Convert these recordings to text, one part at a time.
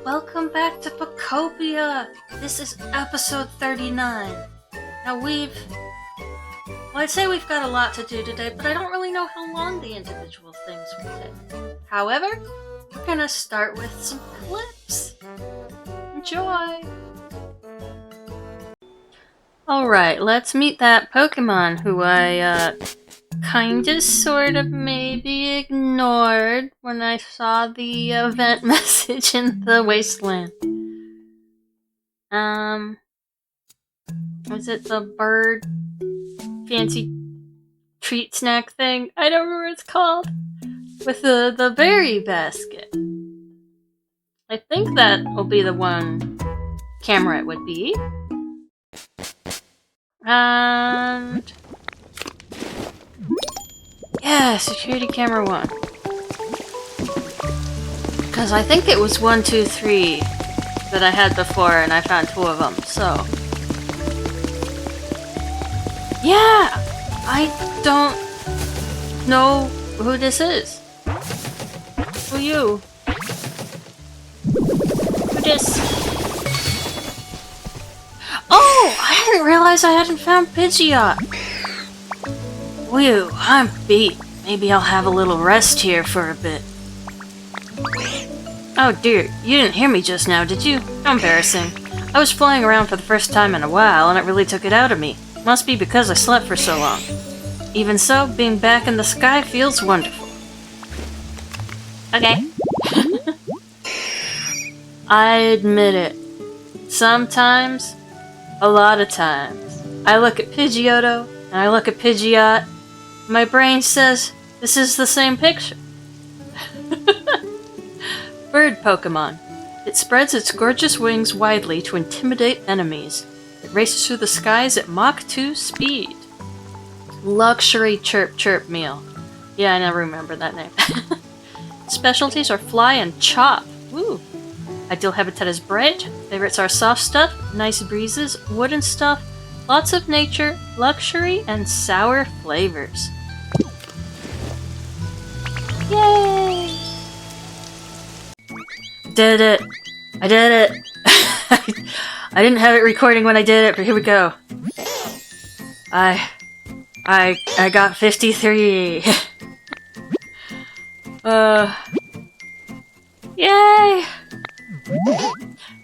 Welcome back to Pokopia! This is episode 39. Now I'd say we've got a lot to do today, but I don't really know how long the individual things will take. However, we're gonna start with some clips. Enjoy! Alright, let's meet that Pokemon who I, kinda, sort of, maybe ignored when I saw the event message in the wasteland. Was it the bird fancy treat snack thing? I don't remember what it's called. With the berry basket. I think that will be the one camera it would be. And yeah, security camera 1. Because I think it was 1, 2, 3 that I had before, and I found 2 of them, so. Yeah! I don't know who this is. Who you? Who this? Oh! I didn't realize I hadn't found Pidgeot! Whew, I'm beat. Maybe I'll have a little rest here for a bit. Oh dear, you didn't hear me just now, did you? How embarrassing. I was flying around for the first time in a while, and it really took it out of me. Must be because I slept for so long. Even so, being back in the sky feels wonderful. Okay. I admit it. Sometimes, a lot of times, I look at Pidgeotto, and I look at Pidgeot. My brain says, this is the same picture. Bird Pokemon. It spreads its gorgeous wings widely to intimidate enemies. It races through the skies at Mach 2 speed. Luxury Chirp Chirp meal. Yeah, I never remember that name. Specialties are Fly and Chop. Woo! Ideal habitat is bright. Favorites are soft stuff, nice breezes, wooden stuff, lots of nature, luxury, and sour flavors. Yay! Did it! I did it! I didn't have it recording when I did it, but here we go. I got 53. Yay!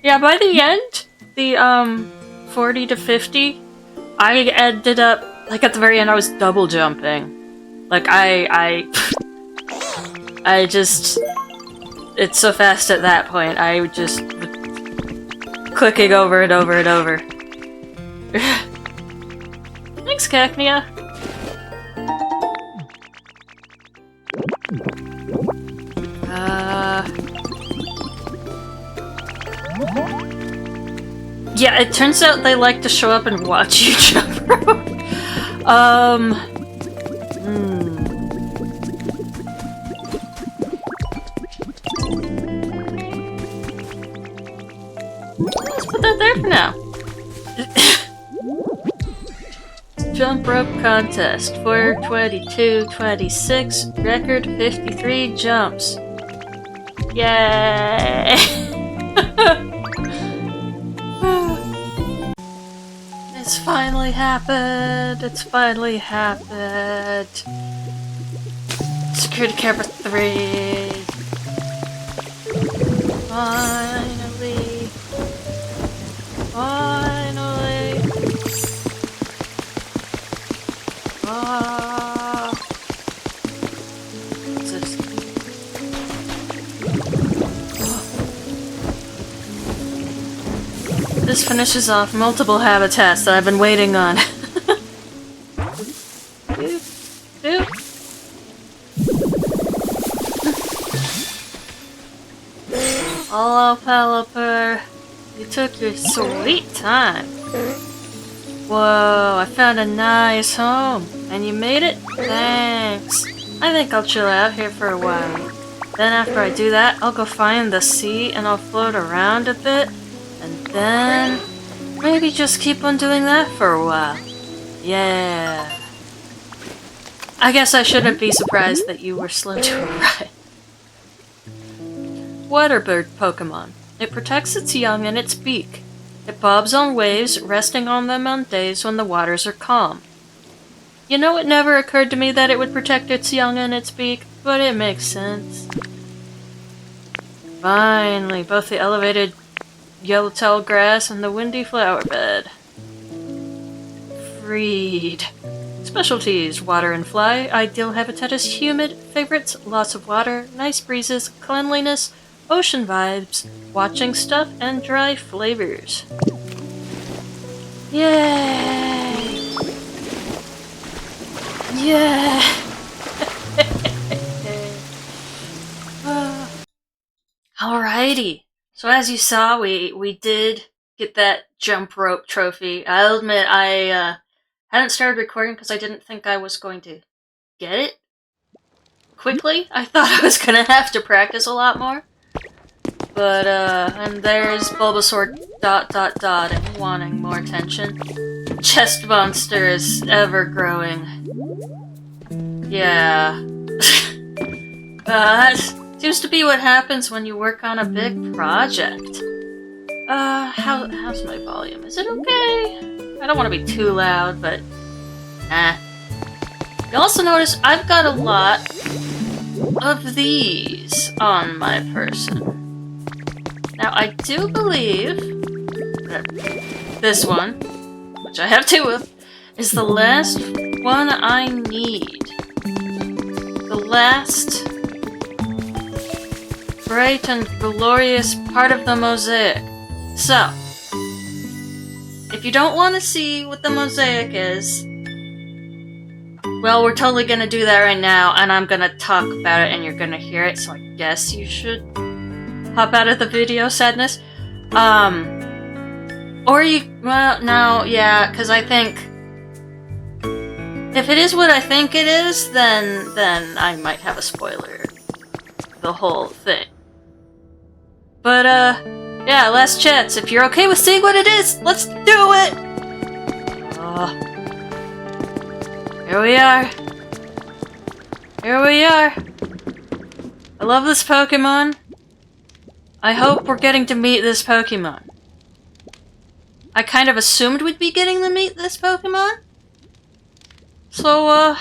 Yeah, by the end, the 40 to 50, I ended up, like at the very end, I was double jumping. Like I just, it's so fast at that point, I would just clicking over and over and over. Thanks, Cacnea. Yeah, it turns out they like to show up and watch you jump rope. Let's put that there for now. Jump rope contest. 4:22:26. Record 53 jumps. Yay! It's finally happened. It's finally happened. Security camera 3. Finally. Finally. What's this? This finishes off multiple habitats that I've been waiting on. Doop, doop. Hello, Pelipper. You took your sweet time. Whoa, I found a nice home. And you made it? Thanks. I think I'll chill out here for a while. Then after I do that, I'll go find the sea and I'll float around a bit. And then maybe just keep on doing that for a while. Yeah. I guess I shouldn't be surprised that you were slow to arrive. Waterbird Pokemon. It protects its young in its beak. It bobs on waves, resting on them on days when the waters are calm. You know, it never occurred to me that it would protect its young in its beak, but it makes sense. Finally, both the elevated yellowtail grass and the windy flower bed. Freed. Specialties: water and fly. Ideal habitat is humid. Favorites: lots of water, nice breezes, cleanliness, ocean vibes, watching stuff, and dry flavors. Yay! Yeah! Alrighty. So as you saw, we did get that jump rope trophy. I'll admit I hadn't started recording because I didn't think I was going to get it quickly. I thought I was gonna have to practice a lot more. But and there's Bulbasaur ... and wanting more attention. Chest monster is ever growing. Yeah. That seems to be what happens when you work on a big project. How's my volume? Is it okay? I don't want to be too loud, but You also notice I've got a lot of these on my person. Now, I do believe that this one, which I have two of, is the last one I need. The last bright and glorious part of the mosaic. So, if you don't want to see what the mosaic is, well, we're totally gonna do that right now, and I'm gonna talk about it and you're gonna hear it, so I guess you should hop out of the video, sadness. Or you, well, no, yeah, because I think if it is what I think it is, then I might have a spoiler. The whole thing. But, yeah, last chance. If you're okay with seeing what it is, let's do it! Here we are. Here we are. I love this Pokemon. I hope we're getting to meet this Pokemon. I kind of assumed we'd be getting to meet this Pokemon. So,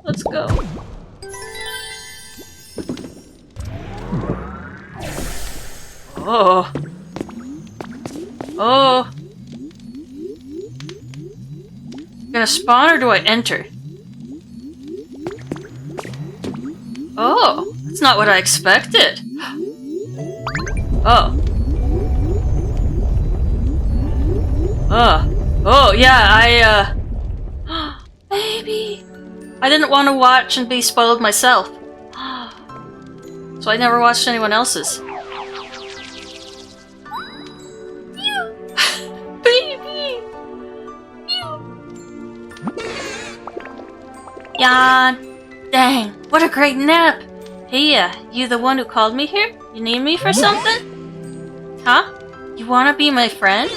let's go. Oh. Oh. Gonna spawn or do I enter? Oh, that's not what I expected. Oh. Oh, yeah, Baby! I didn't want to watch and be spoiled myself. So I never watched anyone else's. Baby! Yeah, dang, what a great nap! Hey, you the one who called me here? You need me for something? Huh? You wanna be my friend?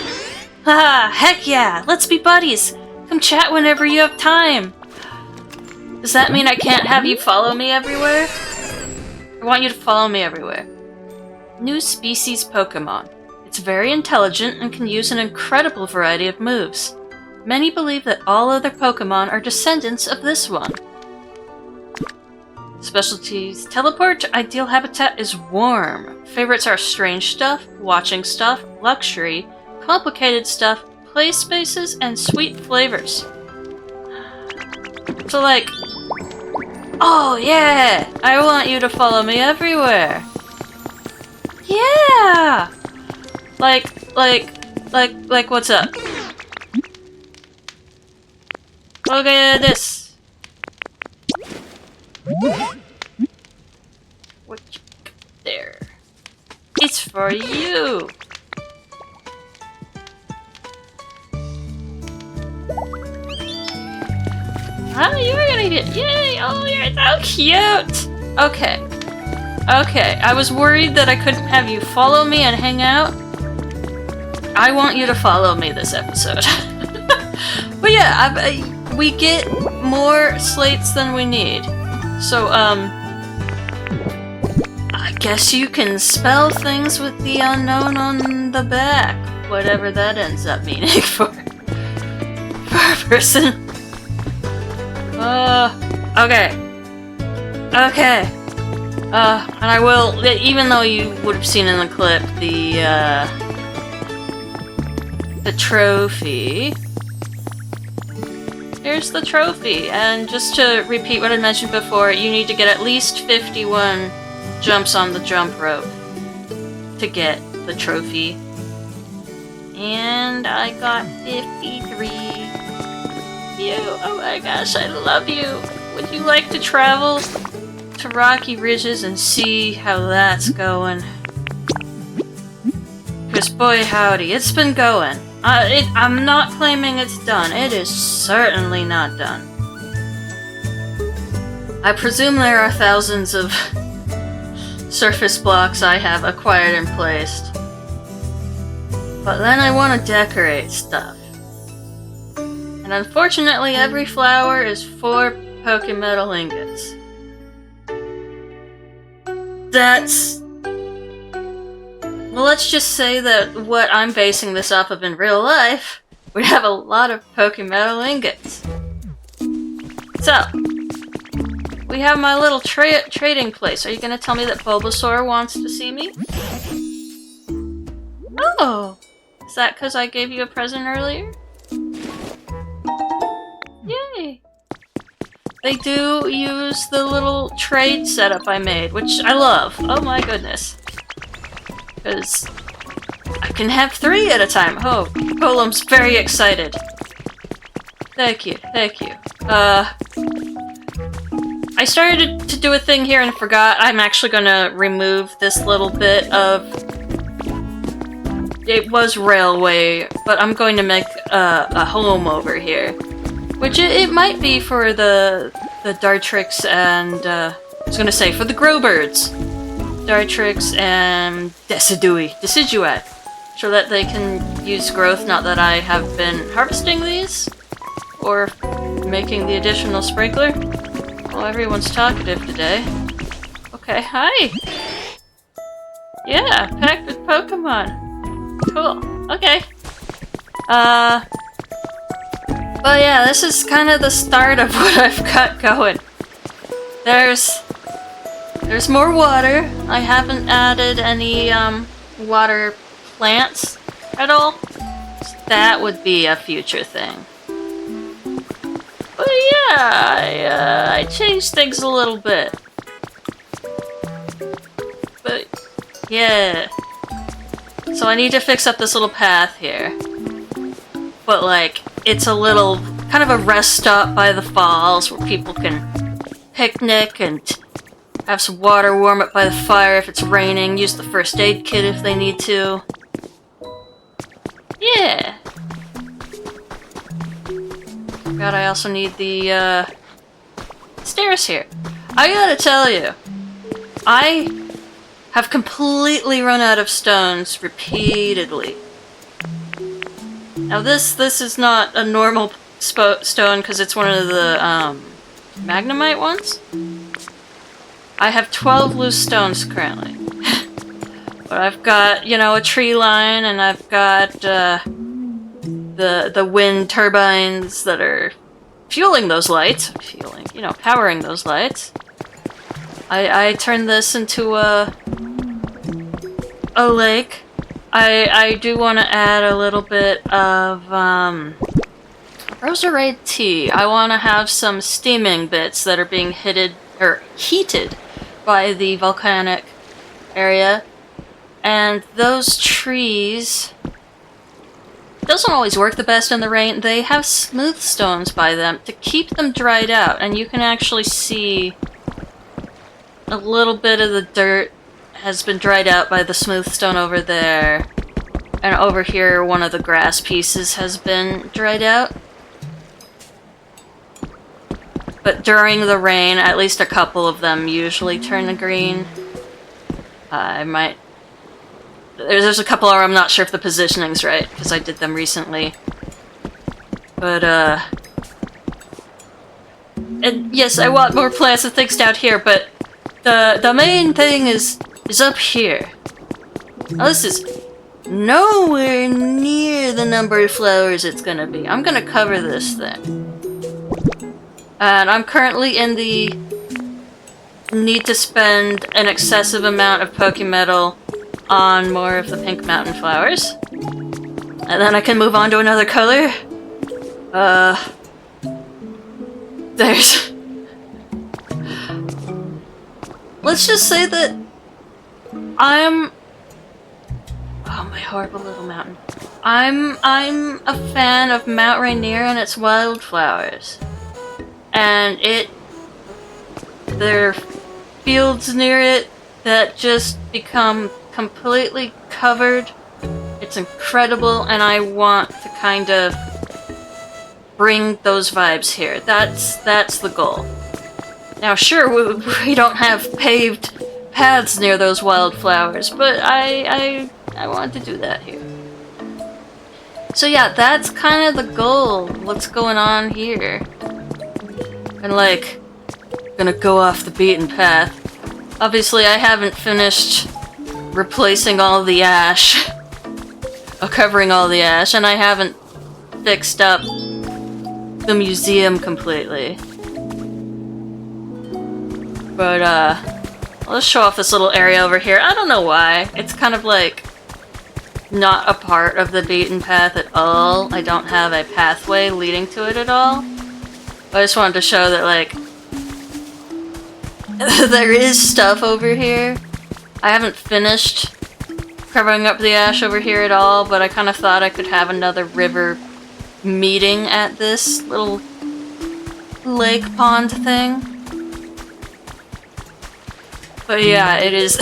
Haha, heck yeah! Let's be buddies! Come chat whenever you have time! Does that mean I can't have you follow me everywhere? I want you to follow me everywhere. New species Pokemon. It's very intelligent and can use an incredible variety of moves. Many believe that all other Pokemon are descendants of this one. Specialties: teleport. Ideal habitat is warm. Favorites are strange stuff, watching stuff, luxury, complicated stuff, play spaces, and sweet flavors. So like, oh yeah, I want you to follow me everywhere. Yeah! Like what's up? Look at this. What you got there? It's for you. Oh, you're gonna get, yay! Oh, you're so cute! Okay. Okay, I was worried that I couldn't have you follow me and hang out. I want you to follow me this episode. But yeah, we get more slates than we need. So, I guess you can spell things with the unknown on the back. Whatever that ends up meaning for a person. Okay. Okay. And I will, even though you would have seen in the clip the trophy. Here's the trophy, and just to repeat what I mentioned before, you need to get at least 51 jumps on the jump rope to get the trophy. And I got 53. You, oh my gosh, I love you. Would you like to travel to Rocky Ridges and see how that's going? Because boy howdy, it's been going. I'm not claiming it's done. It is certainly not done. I presume there are thousands of surface blocks I have acquired and placed. But then I want to decorate stuff. And unfortunately, every flower is 4 Pokemetal ingots. That's... Well, let's just say that what I'm basing this off of in real life would have a lot of Pokemetal ingots. So, we have my little trading place. Are you gonna tell me that Bulbasaur wants to see me? Oh! Is that because I gave you a present earlier? Yay! They do use the little trade setup I made, which I love. Oh my goodness. Because I can have 3 at a time. Oh, Polem's very excited. Thank you, thank you. I started to do a thing here and forgot. I'm actually gonna remove this little bit of... It was railway, but I'm going to make a home over here. Which it might be for the Dartrix and... I was gonna say, for the Growbirds. Dartrix and Decidui, so that they can use growth. Not that I have been harvesting these, or making the additional sprinkler. Well, everyone's talkative today. Okay, hi! Yeah, packed with Pokemon. Cool, okay. But yeah, this is kind of the start of what I've got going. There's more water. I haven't added any water plants at all. So that would be a future thing. But yeah, I changed things a little bit. But yeah. So I need to fix up this little path here. But like, it's a little, kind of a rest stop by the falls where people can picnic and have some water, warm up by the fire if it's raining, use the first aid kit if they need to. Yeah! God, I also need the, stairs here. I gotta tell you, I have completely run out of stones repeatedly. Now this is not a normal stone because it's one of the, Magnemite ones. I have 12 loose stones currently. But I've got, you know, a tree line, and I've got the wind turbines that are fueling those lights. Powering those lights. I turned this into a lake. I do want to add a little bit of Roserade tea. I want to have some steaming bits that are being heated by the volcanic area. And those trees, it doesn't always work the best in the rain. They have smooth stones by them to keep them dried out, and you can actually see a little bit of the dirt has been dried out by the smooth stone over there. And over here, one of the grass pieces has been dried out. But during the rain, at least a couple of them usually turn to green. There's a couple where I'm not sure if the positioning's right, because I did them recently. But, and yes, I want more plants and things down here, but the main thing is is up here. Now this is nowhere near the number of flowers it's gonna be. I'm gonna cover this thing. And I'm currently in the need to spend an excessive amount of Pokemetal on more of the pink mountain flowers. And then I can move on to another color. There's... Let's just say that I'm... Oh, my horrible little mountain. I'm a fan of Mount Rainier and its wildflowers. And there are fields near it that just become completely covered. It's incredible, and I want to kind of bring those vibes here. That's the goal. Now, sure, we don't have paved paths near those wildflowers, but I want to do that here. So yeah, that's kind of the goal. What's going on here? And like, gonna go off the beaten path. Obviously, I haven't finished replacing all the ash, or covering all the ash, and I haven't fixed up the museum completely. But let's show off this little area over here. I don't know why. It's kind of like not a part of the beaten path at all. I don't have a pathway leading to it at all. But I just wanted to show that, like, there is stuff over here. I haven't finished covering up the ash over here at all, but I kind of thought I could have another river meeting at this little lake pond thing. But yeah, it is...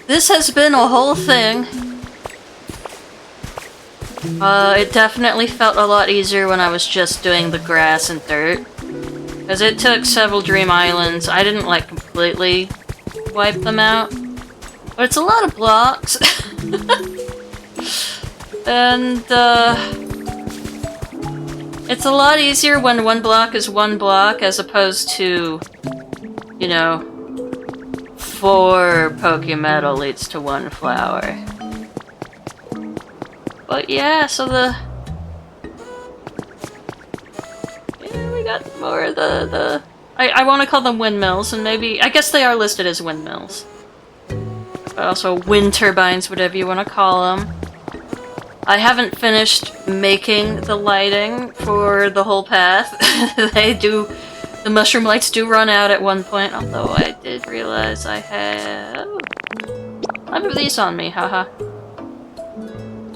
This has been a whole thing. It definitely felt a lot easier when I was just doing the grass and dirt. Because it took several Dream Islands. I didn't, like, completely wipe them out. But it's a lot of blocks. And, it's a lot easier when one block is one block as opposed to, you know, 4 Pokemetal leads to 1 flower. But yeah, so yeah, we got more of the I want to call them windmills, and maybe, I guess they are listed as windmills. But also wind turbines, whatever you want to call them. I haven't finished making the lighting for the whole path. The mushroom lights do run out at one point, although I did realize I have 5 of these on me, haha.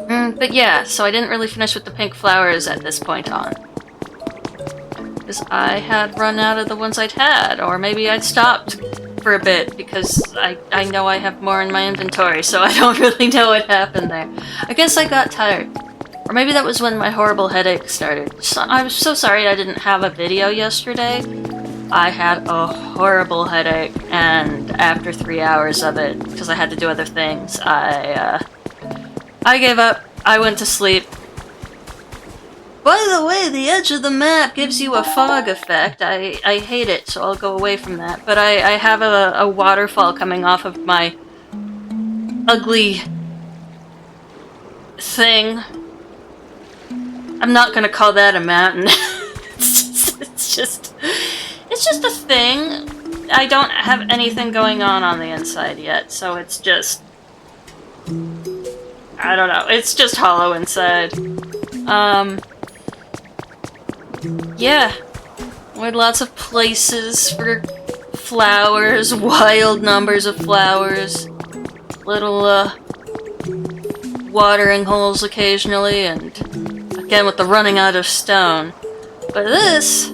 But yeah, so I didn't really finish with the pink flowers at this point on. Because I had run out of the ones I'd had, or maybe I'd stopped for a bit because I know I have more in my inventory, so I don't really know what happened there. I guess I got tired. Or maybe that was when my horrible headache started. So, I was so sorry I didn't have a video yesterday. I had a horrible headache, and after 3 hours of it, because I had to do other things, I gave up. I went to sleep. By the way, the edge of the map gives you a fog effect. I hate it, so I'll go away from that. But I have a waterfall coming off of my ugly thing. I'm not gonna call that a mountain. it's just a thing. I don't have anything going on the inside yet, so it's just... I don't know. It's just hollow inside. Yeah. With lots of places for flowers, wild numbers of flowers, little, watering holes occasionally, and again with the running out of stone. But this...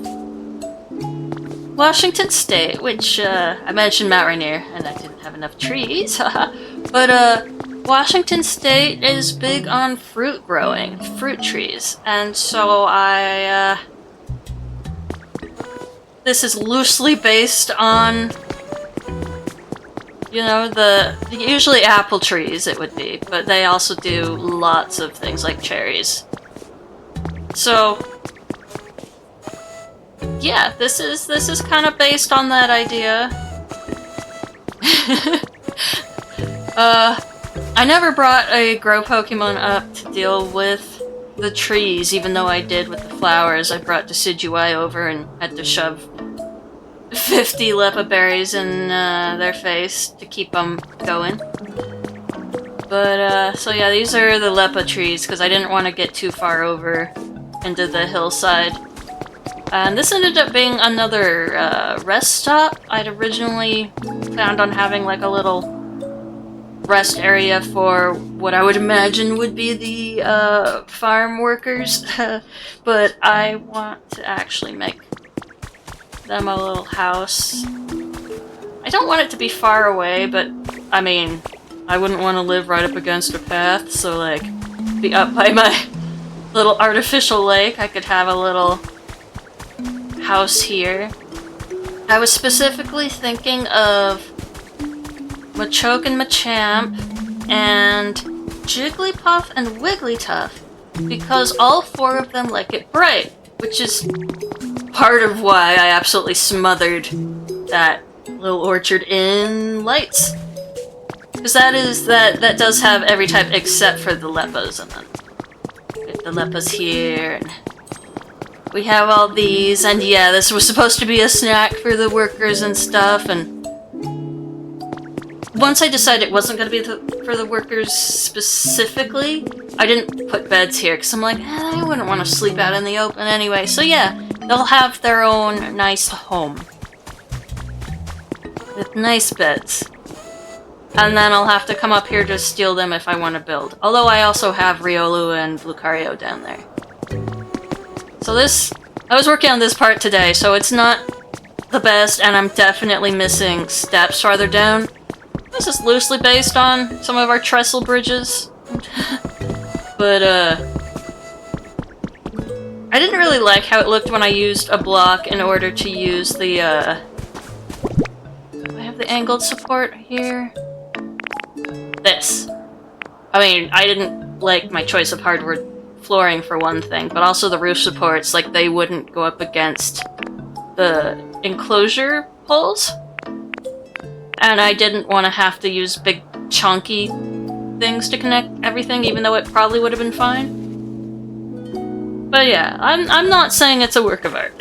Washington State, which, I mentioned Mount Rainier, and I didn't have enough trees, but, Washington State is big on fruit growing, fruit trees, and so this is loosely based on, you know, usually apple trees it would be, but they also do lots of things like cherries. So, yeah, this is kind of based on that idea. I never brought a grow Pokemon up to deal with the trees, even though I did with the flowers. I brought Decidueye over and had to shove 50 Leppa berries in their face to keep them going. But, so yeah, these are the Leppa trees, because I didn't want to get too far over into the hillside. And this ended up being another rest stop. I'd originally planned on having like a little rest area for what I would imagine would be the farm workers, but I want to actually make them a little house. I don't want it to be far away, but I mean, I wouldn't want to live right up against a path, so like, be up by my little artificial lake. I could have a little house here. I was specifically thinking of Machoke and Machamp and Jigglypuff and Wigglytuff, because all four of them like it bright, which is part of why I absolutely smothered that little orchard in lights. Because that does have every type except for the Leppas, and then get the Leppas here, and we have all these, and yeah, this was supposed to be a snack for the workers and stuff, and once I decided it wasn't going to be for the workers specifically, I didn't put beds here, because I'm like, I wouldn't want to sleep out in the open anyway. So yeah, they'll have their own nice home. With nice beds. And then I'll have to come up here to steal them if I want to build. Although I also have Riolu and Lucario down there. So I was working on this part today, so it's not the best, and I'm definitely missing steps farther down. This is loosely based on some of our trestle bridges. But, I didn't really like how it looked when I used a block in order to use the, do I have the angled support here? This. I mean, I didn't like my choice of hardwood flooring for one thing, but also the roof supports, like, they wouldn't go up against the enclosure poles. And I didn't want to have to use big chunky things to connect everything, even though it probably would have been fine. But yeah, I'm not saying it's a work of art.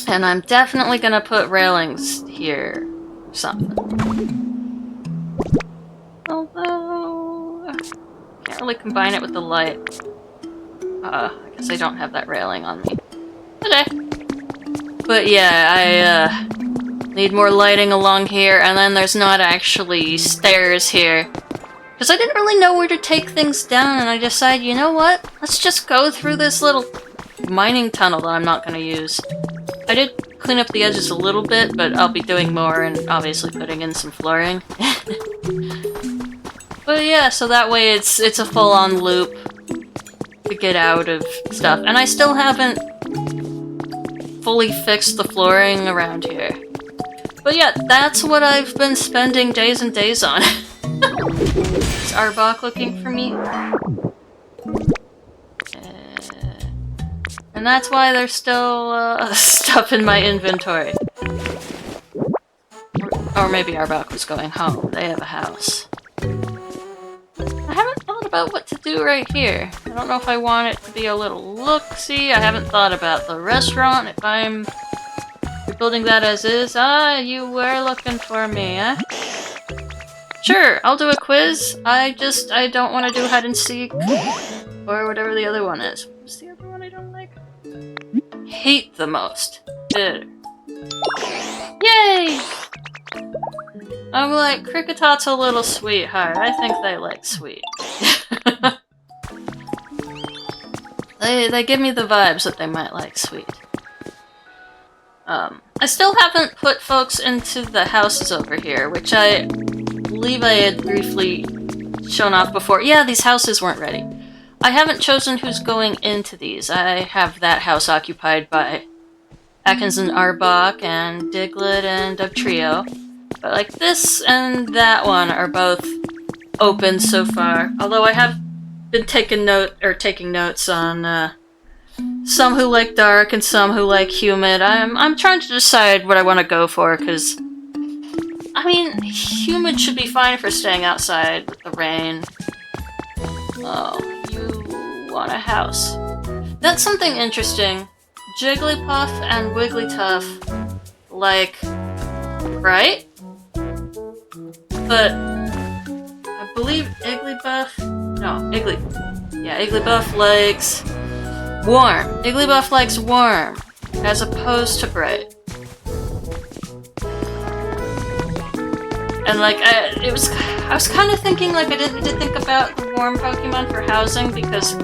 And I'm definitely gonna put railings here or something. Although can't really combine it with the light. I guess I don't have that railing on me. Okay. But yeah, I need more lighting along here, and then there's not actually stairs here. Because I didn't really know where to take things down, and I decided, you know what? Let's just go through this little mining tunnel that I'm not going to use. I did clean up the edges a little bit, but I'll be doing more and obviously putting in some flooring. But yeah, so that way it's a full-on loop to get out of stuff. And I still haven't fully fixed the flooring around here. But yeah, that's what I've been spending days and days on. Is Arbok looking for me? And that's why there's still stuff in my inventory. Or maybe Arbok was going home. They have a house. I haven't thought about what to do right here. I don't know if I want it to be a little look-see. I haven't thought about the restaurant, if I'm building that as is. Ah, you were looking for me, eh? Sure, I'll do a quiz. I don't want to do hide and seek. Or whatever the other one is. What's the other one I don't like? Hate the most. Bitter. Yay! I'm like, Cricketot's a little sweetheart. I think they like sweet. They give me the vibes that they might like sweet. I still haven't put folks into the houses over here, which I believe I had briefly shown off before. Yeah, these houses weren't ready. I haven't chosen who's going into these. I have that house occupied by Ekans and Arbok and Diglett and Dugtrio. But like this and that one are both open so far. Although I have been taking notes on some who like dark and some who like humid. I'm trying to decide what I want to go for, because I mean, humid should be fine for staying outside with the rain. Oh, you want a house. That's something interesting. Jigglypuff and Wigglytuff, like, right? But I believe Igglybuff likes warm. Igglybuff likes warm, as opposed to bright. And like, I was kind of thinking like I didn't think about the warm Pokemon for housing, because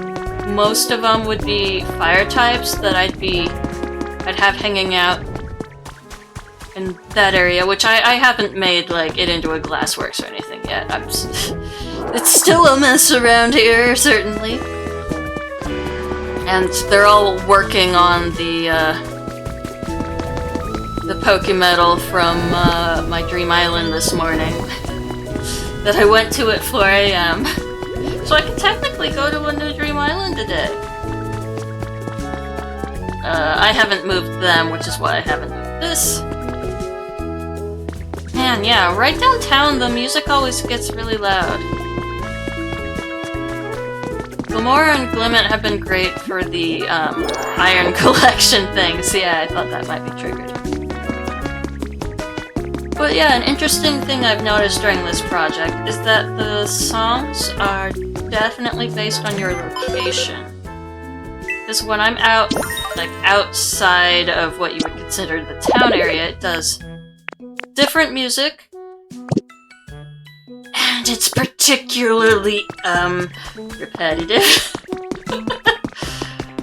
most of them would be fire types that I'd have hanging out in that area, which I haven't made like it into a Glassworks or anything yet. It's still a mess around here, certainly. And they're all working on the Pokemetal from my Dream Island this morning that I went to at 4 AM. So I can technically go to a new Dream Island today. I haven't moved them, which is why I haven't moved this. Man, yeah, right downtown the music always gets really loud. Glamora and Glimmet have been great for the iron collection things. Yeah, I thought that might be triggered. But yeah, an interesting thing I've noticed during this project is that the songs are definitely based on your location. Because when I'm out, like outside of what you would consider the town area, it does different music. And it's particularly, repetitive.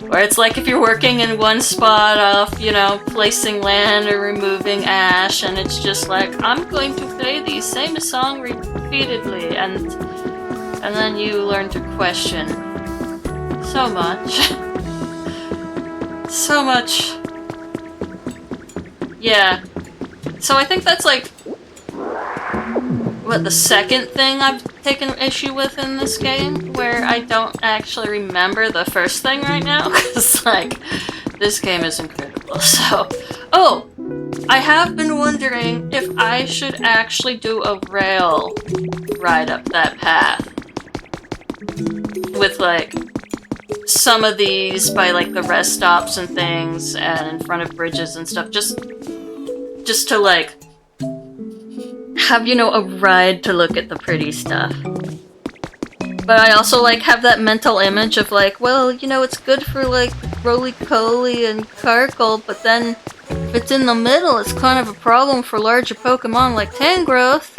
Or it's like if you're working in one spot off, you know, placing land or removing ash, and it's just like, I'm going to play the same song repeatedly, and then you learn to question so much. So much. Yeah. So I think that's like, what, the second thing I've taken issue with in this game, where I don't actually remember the first thing right now, because, like, this game is incredible, so... Oh! I have been wondering if I should actually do a rail ride up that path. With, like, some of these by, like, the rest stops and things, and in front of bridges and stuff, just to, like, have, you know, a ride to look at the pretty stuff. But I also, like, have that mental image of, like, well, you know, it's good for, like, Roly-Poly and Karkle, but then if it's in the middle, it's kind of a problem for larger Pokemon like Tangrowth.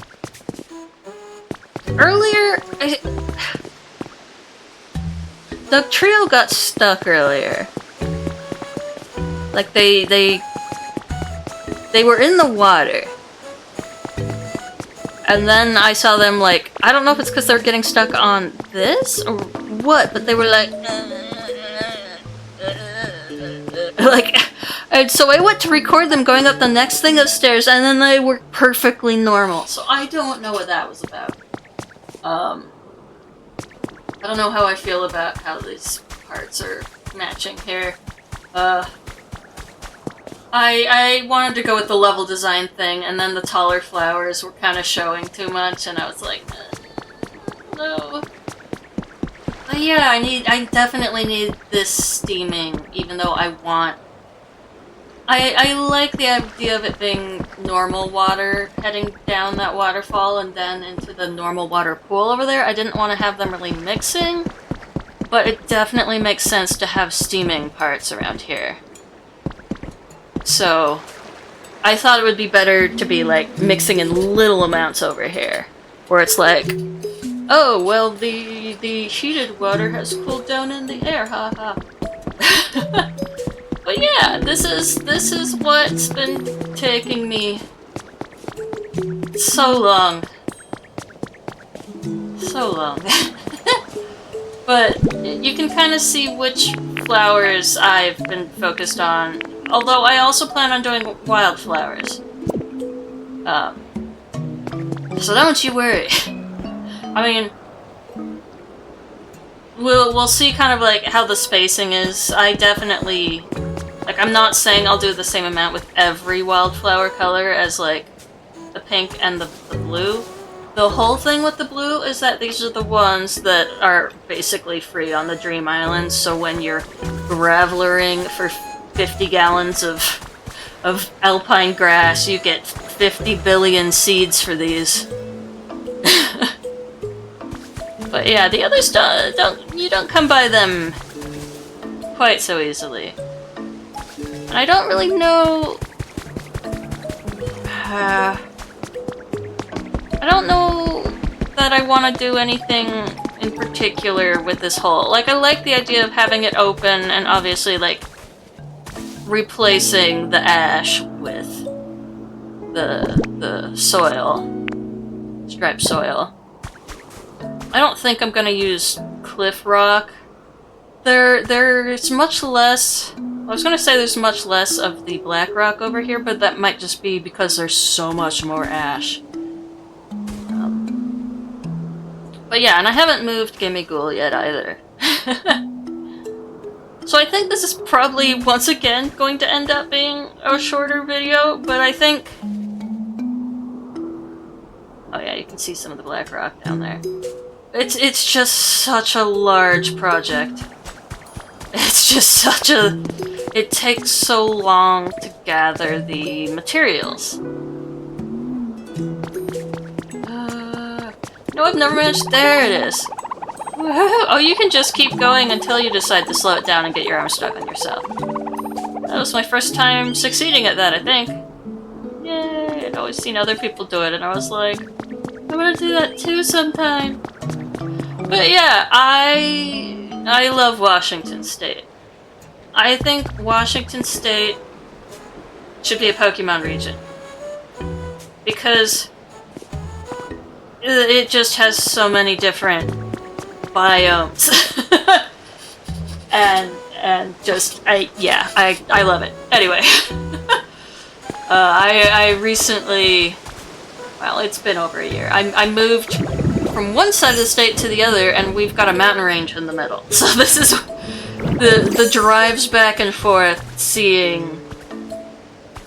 Earlier, Dugtrio got stuck earlier. Like, they were in the water. And then I saw them, like, I don't know if it's because they're getting stuck on this or what, but they were like, like, and so I went to record them going up the next thing of stairs, and then they were perfectly normal. So I don't know what that was about. I don't know how I feel about how these parts are matching here. I wanted to go with the level design thing, and then the taller flowers were kind of showing too much, and I was like, no. But yeah, I definitely need this steaming, even though I like the idea of it being normal water heading down that waterfall and then into the normal water pool over there. I didn't want to have them really mixing, but it definitely makes sense to have steaming parts around here. So, I thought it would be better to be, like, mixing in little amounts over here. Where it's like, oh, well, the heated water has cooled down in the air, haha. But yeah, this is what's been taking me so long. So long. But you can kind of see which flowers I've been focused on. Although I also plan on doing wildflowers. So don't you worry. I mean, we'll see kind of like how the spacing is. I definitely, like, I'm not saying I'll do the same amount with every wildflower color as like the pink and the blue. The whole thing with the blue is that these are the ones that are basically free on the Dream Islands, so when you're gravelering for 50 gallons of alpine grass, you get 50 billion seeds for these. But yeah, the others you don't come by them quite so easily. And I don't really know... I don't know that I want to do anything in particular with this hole. Like, I like the idea of having it open and obviously, like, replacing the ash with the soil. Striped soil. I don't think I'm gonna use cliff rock. There's much less... I was gonna say there's much less of the black rock over here, but that might just be because there's so much more ash. But yeah, and I haven't moved Gimme Ghoul yet either. So I think this is probably, once again, going to end up being a shorter video, but I think... Oh yeah, you can see some of the black rock down there. It's just such a large project. It's just such a... It takes so long to gather the materials. No, I've never managed... There it is. Oh, you can just keep going until you decide to slow it down and get your arm stuck on yourself. That was my first time succeeding at that, I think. Yay! I'd always seen other people do it, and I was like, I'm gonna do that too sometime. But yeah, I love Washington State. I think Washington State should be a Pokemon region. Because it just has so many different biomes. and just, I love it. Anyway. I recently, well, it's been over a year. I moved from one side of the state to the other, and we've got a mountain range in the middle. So this is the drives back and forth, seeing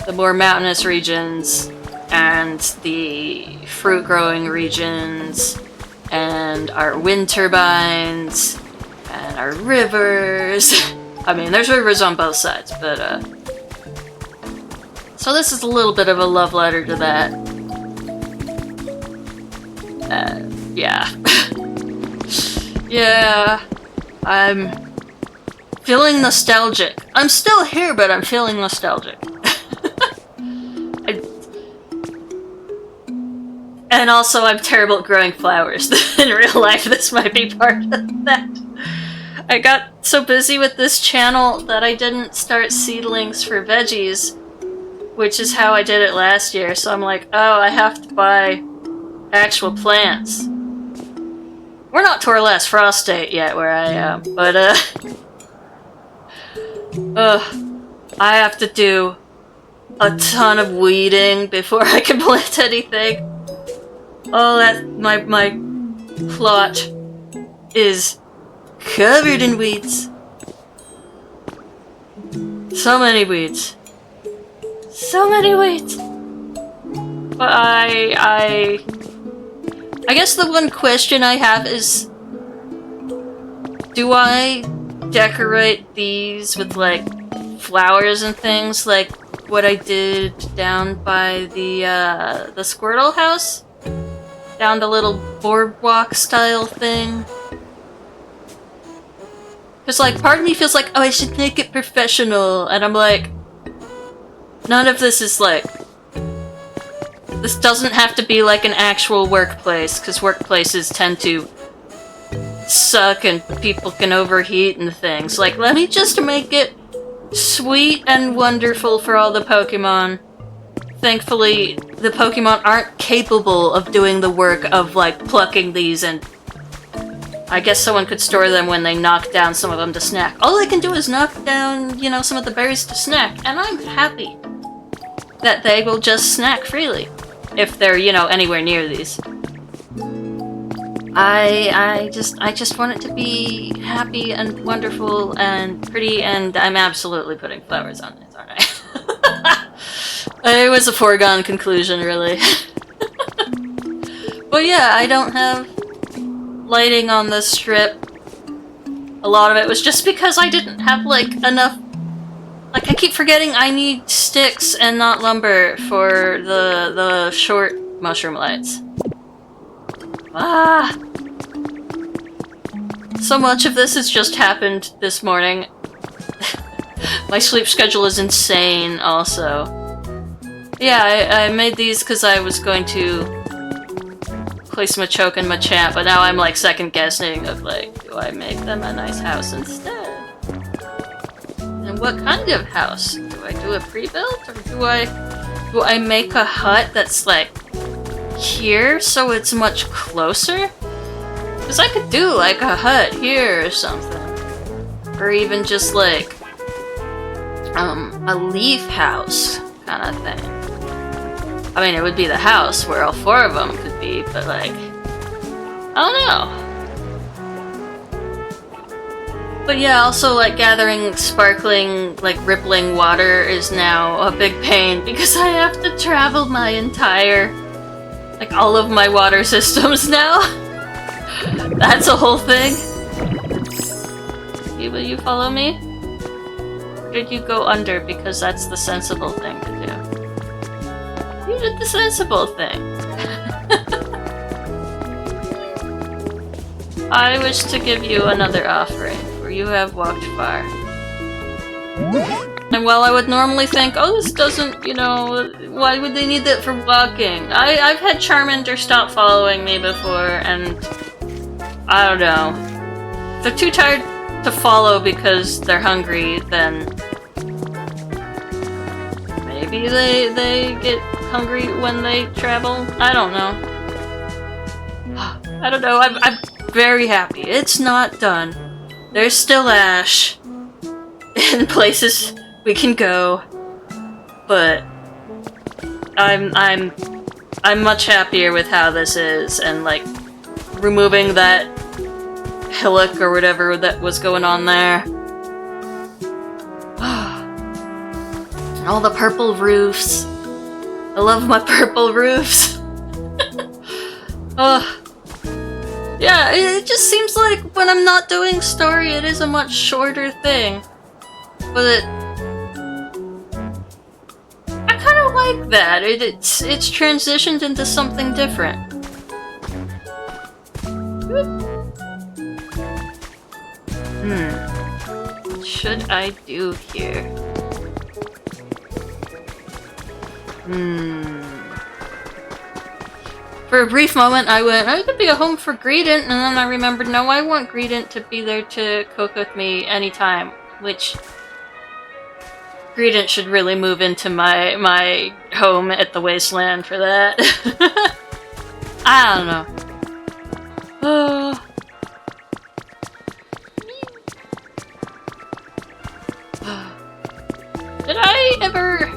the more mountainous regions and the fruit growing regions and our wind turbines and our rivers. I mean, there's rivers on both sides, but so this is a little bit of a love letter to that. Yeah. Yeah. I'm feeling nostalgic. I'm still here, but I'm feeling nostalgic. And also, I'm terrible at growing flowers. In real life, this might be part of that. I got so busy with this channel that I didn't start seedlings for veggies, which is how I did it last year. So I'm like, oh, I have to buy actual plants. We're not Torlast Frost State yet where I am, but I have to do a ton of weeding before I can plant anything. Oh, that my plot is covered in weeds. So many weeds. So many weeds. But I guess the one question I have is, do I decorate these with like flowers and things like what I did down by the Squirtle house? Down the little boardwalk style thing? Cause like part of me feels like, oh, I should make it professional, and I'm like, none of this is like, this doesn't have to be like an actual workplace, because workplaces tend to suck and people can overheat and things. Like, let me just make it sweet and wonderful for all the Pokemon. Thankfully, the Pokemon aren't capable of doing the work of, like, plucking these, and I guess someone could store them when they knock down some of them to snack. All they can do is knock down, you know, some of the berries to snack, and I'm happy that they will just snack freely if they're, you know, anywhere near these. I just want it to be happy and wonderful and pretty, and I'm absolutely putting flowers on it, aren't I? It was a foregone conclusion, really. But yeah, I don't have lighting on this strip. A lot of it was just because I didn't have, like, enough... Like, I keep forgetting I need sticks and not lumber for the short mushroom lights. Ah! So much of this has just happened this morning. My sleep schedule is insane, also. Yeah, I made these because I was going to place Machoke and Machamp, but now I'm, like, second-guessing of, like, do I make them a nice house instead? And what kind of house? Do I do a pre-built, or do I make a hut that's, like, here, so it's much closer? Because I could do, like, a hut here or something. Or even just, like, a leaf house kind of thing. I mean, it would be the house where all four of them could be, but, like, I don't know. But yeah, also, like, gathering sparkling, like, rippling water is now a big pain because I have to travel my entire, like, all of my water systems now. That's a whole thing. Will you follow me? Or did you go under because that's the sensible thing to do? You did the sensible thing. I wish to give you another offering, for you have walked far. And while I would normally think, oh, this doesn't, you know, why would they need that for walking? I've had Charmander stop following me before, and I don't know. If they're too tired to follow because they're hungry, then maybe they get hungry when they travel? I don't know. I don't know, I'm very happy. It's not done. There's still ash in places we can go, but I'm much happier with how this is, and like removing that hillock or whatever that was going on there. And all the purple roofs. I love my purple roofs. Yeah, it just seems like when I'm not doing story, it is a much shorter thing. But I kind of like that. It's transitioned into something different. What should I do here? For a brief moment, I went, oh, it could be a home for Greedent, and then I remembered, no, I want Greedent to be there to cook with me anytime, which Greedent should really move into my home at the Wasteland for that. I don't know. Did I ever...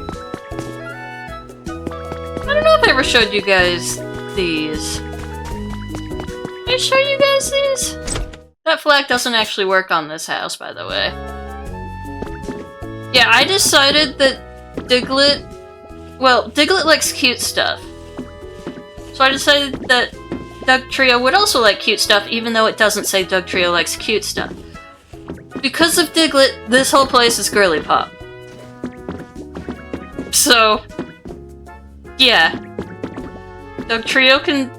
I don't know if I ever showed you guys these. Did I show you guys these? That flag doesn't actually work on this house, by the way. Yeah, I decided that Diglett... Well, Diglett likes cute stuff. So I decided that Dugtrio would also like cute stuff, even though it doesn't say Dugtrio likes cute stuff. Because of Diglett, this whole place is girly pop. So... yeah. Dugtrio can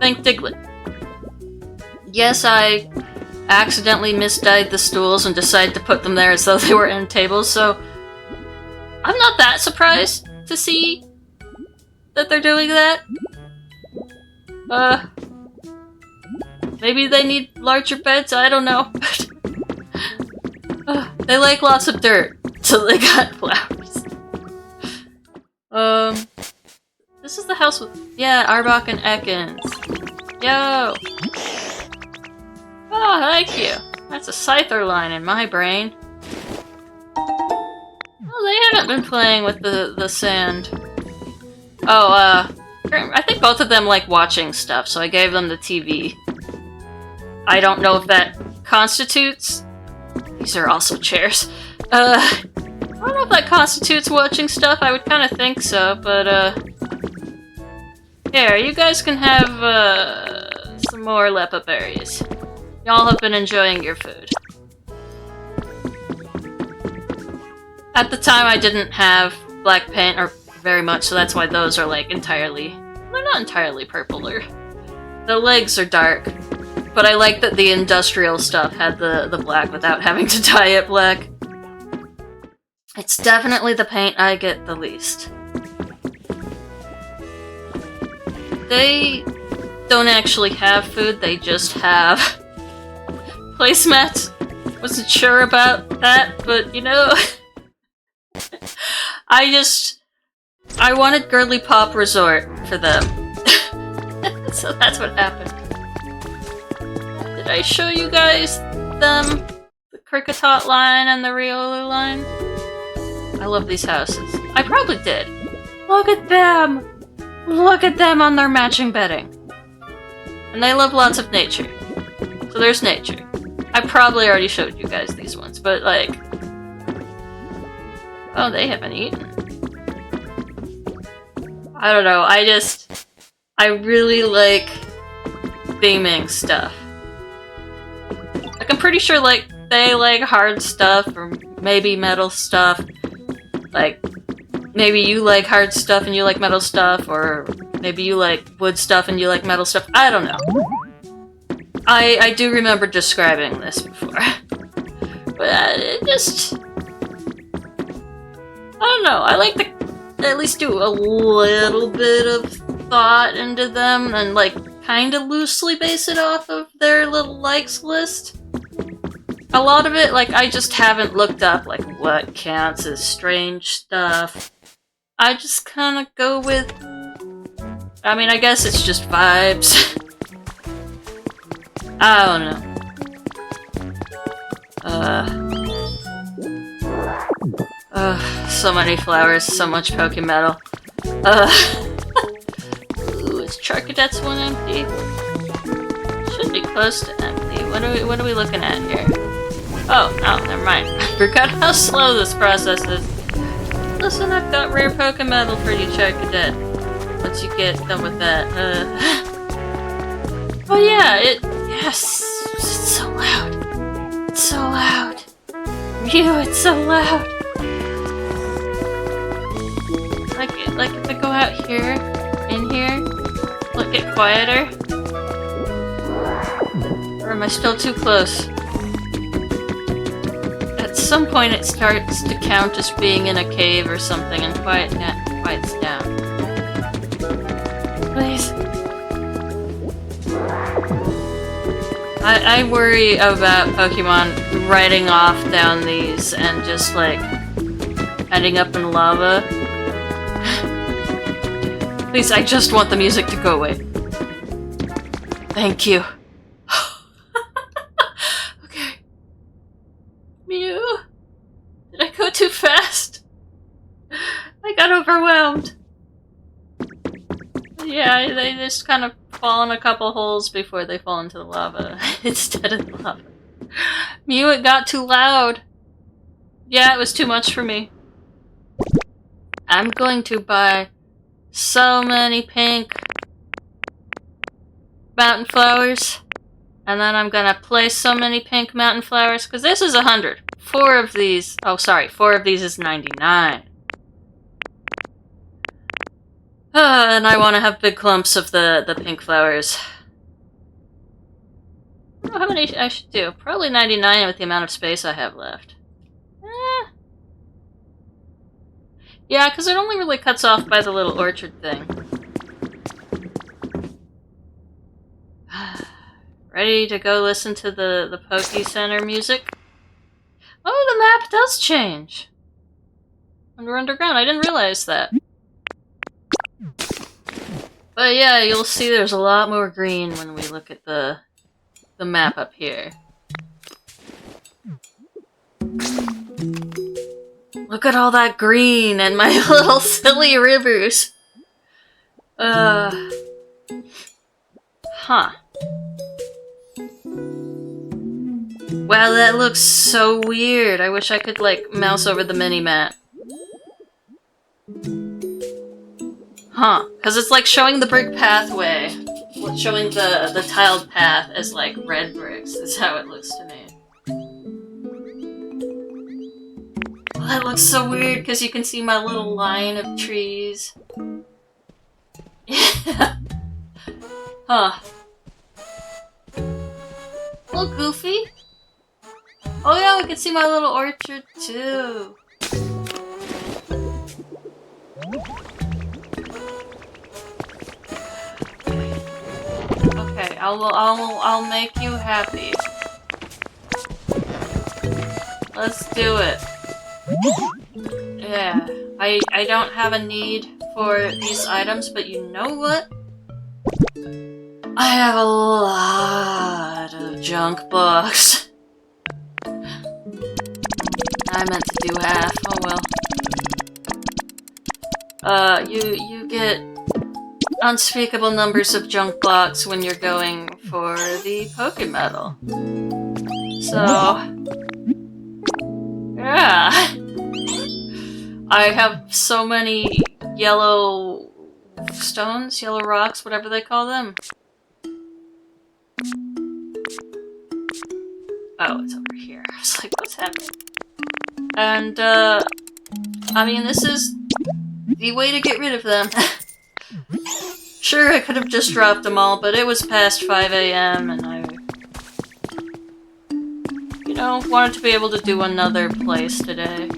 thank Diglett. Yes, I accidentally misdyed the stools and decided to put them there as though they were end tables, so I'm not that surprised to see that they're doing that. Maybe they need larger beds, I don't know. They like lots of dirt, so they got flowers. This is the house with... yeah, Arbok and Ekans. Yo! Oh, thank you. That's a Scyther line in my brain. Oh, they haven't been playing with the sand. Oh, I think both of them like watching stuff, so I gave them the TV. I don't know if that constitutes... These are also chairs. I don't know if that constitutes watching stuff. I would kind of think so, but here, you guys can have some more lepa berries. Y'all have been enjoying your food. At the time, I didn't have black paint, or very much, so that's why those are like entirely... They're not entirely purple, the legs are dark. But I like that the industrial stuff had the black without having to dye it black. It's definitely the paint I get the least. They don't actually have food, they just have placemats. Wasn't sure about that, but you know... I wanted Girly Pop Resort for them. So that's what happened. Did I show you guys them? The Kricketot line and the Riolu line? I love these houses. I probably did. Look at them! Look at them on their matching bedding. And they love lots of nature. So there's nature. I probably already showed you guys these ones, but like... Oh, they haven't eaten. I don't know, I really like theming stuff. Like, I'm pretty sure, like, they like hard stuff, or maybe metal stuff. Like, maybe you like hard stuff and you like metal stuff, or maybe you like wood stuff and you like metal stuff. I don't know. I do remember describing this before. But it just... I don't know, I like to at least do a little bit of thought into them and like kind of loosely base it off of their little likes list. A lot of it, like, I just haven't looked up like what counts as strange stuff. I just kind of go with... I mean, I guess it's just vibes. I don't know. So many flowers, so much Pokemetal. Ooh, is Charcadet's one empty? Should be close to empty. What are we looking at here? Oh, no, never mind. I forgot how slow this process is. Listen, I've got rare Pokemetal for you, Charcadet. Once you get done with that, Oh yeah, yes! It's so loud. It's so loud. Mew, it's so loud. Like if I go out here, in here, will it get quieter? Or am I still too close? At some point it starts to count as being in a cave or something and quiets down. Please. I worry about Pokemon riding off down these and just like ending up in lava. Please, I just want the music to go away. Thank you. Okay. Mew? Did I go too fast? I got overwhelmed. Yeah, they just kind of fall in a couple holes before they fall into the lava instead of the lava. Mew, it got too loud. Yeah, it was too much for me. I'm going to buy so many pink mountain flowers, and then I'm gonna place so many pink mountain flowers, because this is 100. 4 of these, oh sorry, 4 of these is 99. And I want to have big clumps of the pink flowers. I don't know how many I should do. Probably 99 with the amount of space I have left. Yeah, because it only really cuts off by the little orchard thing. Ready to go listen to the Poke Center music? Oh, the map does change! And we're underground, I didn't realize that. But yeah, you'll see there's a lot more green when we look at the map up here. Look at all that green and my little silly rivers. Huh. Wow, that looks so weird. I wish I could, like, mouse over the mini-map. Huh. Because it's, like, showing the brick pathway. Showing the tiled path as, like, red bricks. Is how it looks to me. Oh, that looks so weird, because you can see my little line of trees. Yeah. Huh. Little goofy. Oh yeah, we can see my little orchard too. Okay, I'll make you happy. Let's do it. Yeah, I don't have a need for these items, but you know what? I have a lot of junk books. I meant to do half. Oh well. You get unspeakable numbers of junk blocks when you're going for the Pokemon. So yeah. I have so many yellow stones, yellow rocks, whatever they call them. Oh, it's over here. I was like, what's happening? And, I mean, this is the way to get rid of them. Sure, I could have just dropped them all, but it was past 5 AM and I, you know, wanted to be able to do another place today.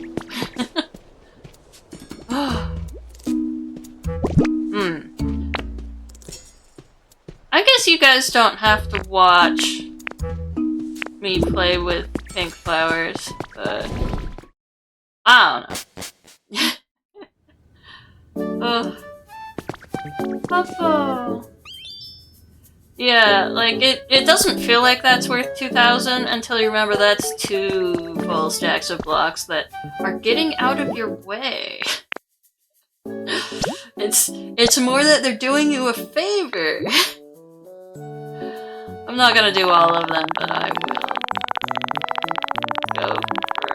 I guess you guys don't have to watch me play with pink flowers, but I don't know. Papa. Yeah, like it doesn't feel like that's worth 2,000 until you remember that's 2 full stacks of blocks that are getting out of your way. It's more that they're doing you a favor. I'm not gonna do all of them, but I will go for...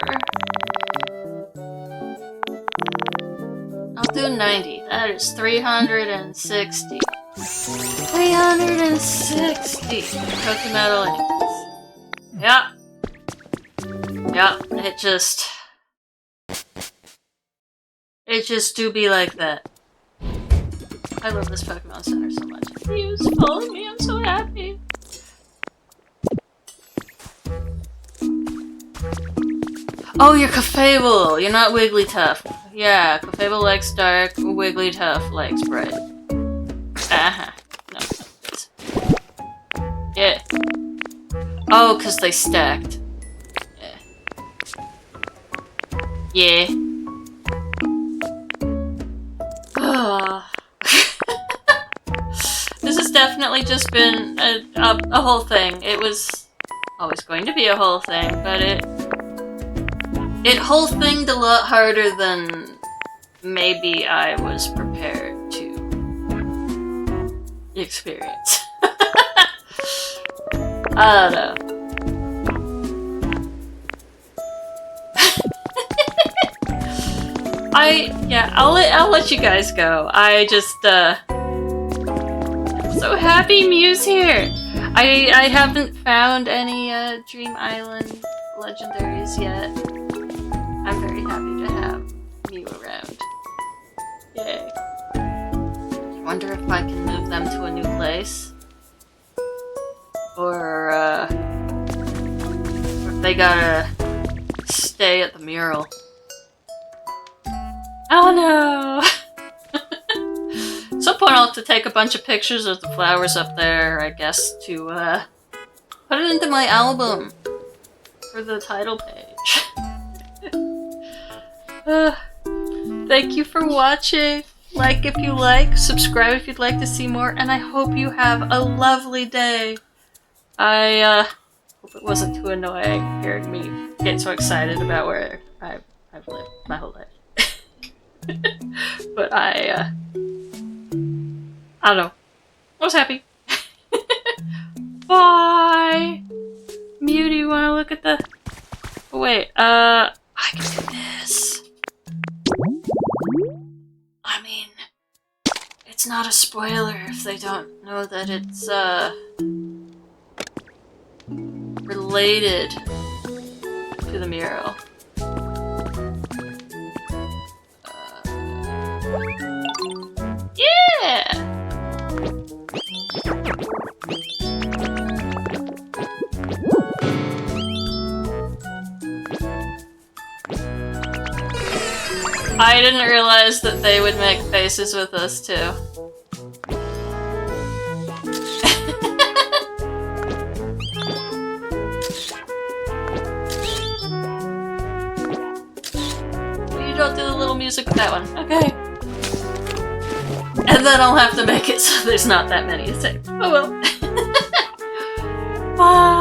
I'll do 90. That is 360. 360 Pokemon enemies. Yeah. Yeah, it just do be like that. I love this Pokemon Center so much. Mews following me, I'm so happy. Oh, you're Clefable! You're not Wigglytuff. Yeah, Clefable likes dark, Wigglytuff likes bright. Uh-huh. No, it's... Yeah. Oh, because they stacked. Yeah. Yeah. This has definitely just been a whole thing. It was always going to be a whole thing, but it whole thinged a lot harder than maybe I was prepared to experience. I don't know. I'll let you guys go. I just I'm so happy Mew's here. I haven't found any Dream Island legendaries yet. I'm very happy to have Mew around. Yay. I wonder if I can move them to a new place. Or if they gotta stay at the mural. Oh no! At some point I'll have to take a bunch of pictures of the flowers up there, I guess, to put it into my album for the title page. Thank you for watching. Like if you like, subscribe if you'd like to see more, and I hope you have a lovely day. I hope it wasn't too annoying hearing me get so excited about where I've lived my whole life. But I don't know. I was happy. Bye! Mew. you. Do you want to look at the... Oh, wait, I can do this. I mean, it's not a spoiler if they don't know that it's, related to the mural. Yeah! I didn't realize that they would make faces with us too. You don't do the little music with that one. Okay. And then I'll have to make it so there's not that many to say. Oh well. Bye.